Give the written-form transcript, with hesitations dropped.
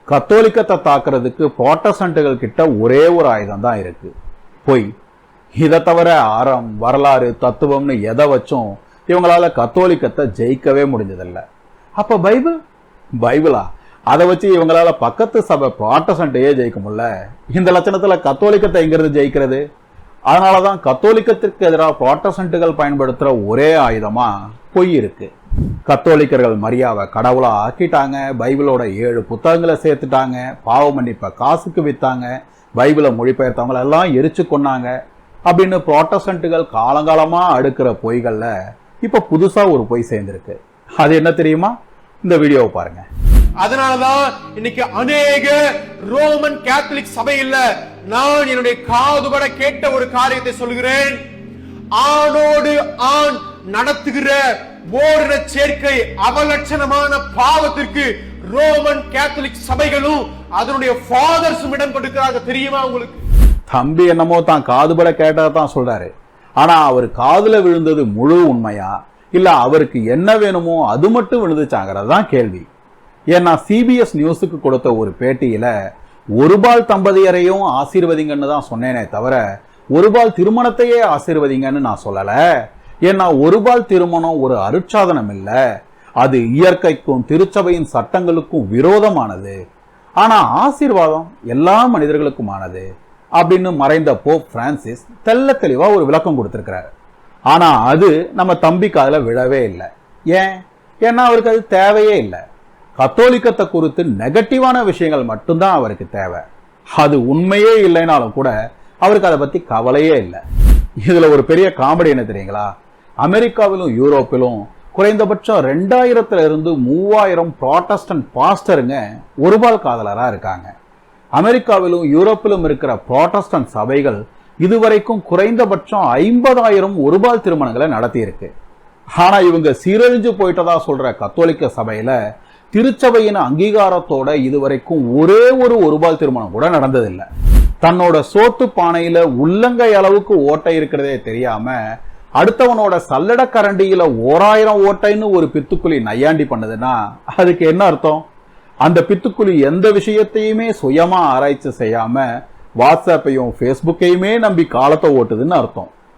கத்தோலிக்கத்தை தாக்குறதுக்கு புராட்டஸ்டன்ட்டுகள் கிட்ட ஒரே ஒரு ஆயுதம் தான் இருக்கு, பொய். இதை தவிர அறம், வரலாறு, தத்துவம்னு எதை வச்சும் இவங்களால கத்தோலிக்கத்தை ஜெயிக்கவே முடிஞ்சதில்லை. அப்ப பைபிளா? அதை வச்சு இவங்களால பக்கத்து சபை புராட்டஸ்டன்ட்டையே ஜெயிக்க முடியல. இந்த லட்சணத்துல கத்தோலிக்கத்தை எங்கிறது ஜெயிக்கிறது? அதனாலதான் கத்தோலிக்கத்திற்கு எதிராக புராட்டஸ்டன்ட்டுகள் பயன்படுத்துற ஒரே ஆயுதமா பொய் இருக்கு. கத்தோலிக்கர்கள் மரியாவை கடவுளா ஆக்கிட்டாங்க, பைபிளோட 7 புத்தகங்களை சேர்த்துட்டாங்க, பாவ மன்னிப்பை காசுக்கு வித்தாங்க, பைபிளை மொழிபெயர்த்தவங்களை எல்லாம் எரிச்சு கொண்டாங்க அப்படின்னு புராட்டஸ்டன்ட்டுகள் காலங்காலமா அடுக்கிற பொய்கள்ல இப்ப புதுசா ஒரு பொய் சேர்ந்திருக்கு. அது என்ன தெரியுமா? இந்த வீடியோவை பாருங்க. அதனாலதான் இன்னைக்கு அநேக ரோமன் கேத்தலிக் சபையில நான் என்னுடைய காதுபட கேட்ட ஒரு காரியத்தை சொல்கிறேன். ஆணோடு ஆண் நடத்துகிற ஓரின சேர்க்கை அவலட்சணமான பாவத்திற்கு ரோமன் கேத்தலிக் சபைகளும் அதனுடைய ஃபாதர்ஸும் இடம் கொடுக்கிறாங்க. தெரியுமா உங்களுக்கு? தம்பி என்னமோ தான் காதுபட கேட்டதான் சொல்றாரு. ஆனா அவர் காதுல விழுந்தது முழு உண்மையா இல்ல அவருக்கு என்ன வேணுமோ அது மட்டும் விழுந்துச்சாங்கிறது தான் கேள்வி. ஏன்னா CBS நியூஸுக்கு கொடுத்த ஒரு பேட்டியில ஒருபால் தம்பதியரையும் ஆசீர்வதிங்கன்னு தான் சொன்னேனே தவிர ஒருபால் திருமணத்தையே ஆசீர்வதிங்கன்னு நான் சொல்லல. ஏன்னா ஒருபால் திருமணம் ஒரு அருட்சாதனம் இல்ல, அது இயற்கைக்கும் திருச்சபையின் சட்டங்களுக்கும் விரோதமானது. ஆனா ஆசீர்வாதம் எல்லா மனிதர்களுக்குமானது அப்படின்னு மறைந்த போப் பிரான்சிஸ் தெள்ள தெளிவா ஒரு விளக்கம் கொடுத்திருக்கிறாரு. ஆனா அது நம்ம தம்பி காதுல விழவே இல்லை. ஏன்னா அவருக்கு அது தேவையே இல்லை. கத்தோலிக்கத்தை குறித்து நெகட்டிவான விஷயங்கள் மட்டும்தான் அவருக்கு தேவை. அது உண்மையே இல்லைனாலும் கூட அவருக்கு அதை பத்தி கவலையே இல்லை. இதுல ஒரு பெரிய காமெடி என்ன தெரியுங்களா? அமெரிக்காவிலும் யூரோப்பிலும் குறைந்தபட்சம் 2000 இருந்து 3000 புராட்டஸ்டன்ட் பாஸ்டருங்க ஒருபால் காதலரா இருக்காங்க. அமெரிக்காவிலும் யூரோப்பிலும் இருக்கிற புராட்டஸ்டன்ட் சபைகள் இதுவரைக்கும் குறைந்தபட்சம் 50,000 ஒருபால் திருமணங்களை நடத்தி இருக்கு. ஆனா இவங்க சீரழிஞ்சு போயிட்டதா சொல்ற கத்தோலிக்க சபையில திருச்சபையின் அங்கீகாரத்தோட இதுவரைக்கும் ஒரே ஒரு ஒருபால் திருமணம் கூட நடந்ததில்லை. தன்னோட சோத்து பானையில உள்ளங்கை அளவுக்கு ஓட்டை இருக்கிறதே தெரியாம அடுத்தவனோட சல்லட கரண்டியில 1000 ஓட்டைன்னு ஒரு பித்துக்குழி நையாண்டி பண்ணுதுன்னா அதுக்கு என்ன அர்த்தம்? அந்த பித்துக்குழி எந்த விஷயத்தையுமே சுயமா ஆராய்ச்சி செய்யாம வாட்ஸ்அப்பையும் ஃபேஸ்புக்கையுமே நம்பி காலத்தை ஓட்டுதுன்னு அர்த்தம்.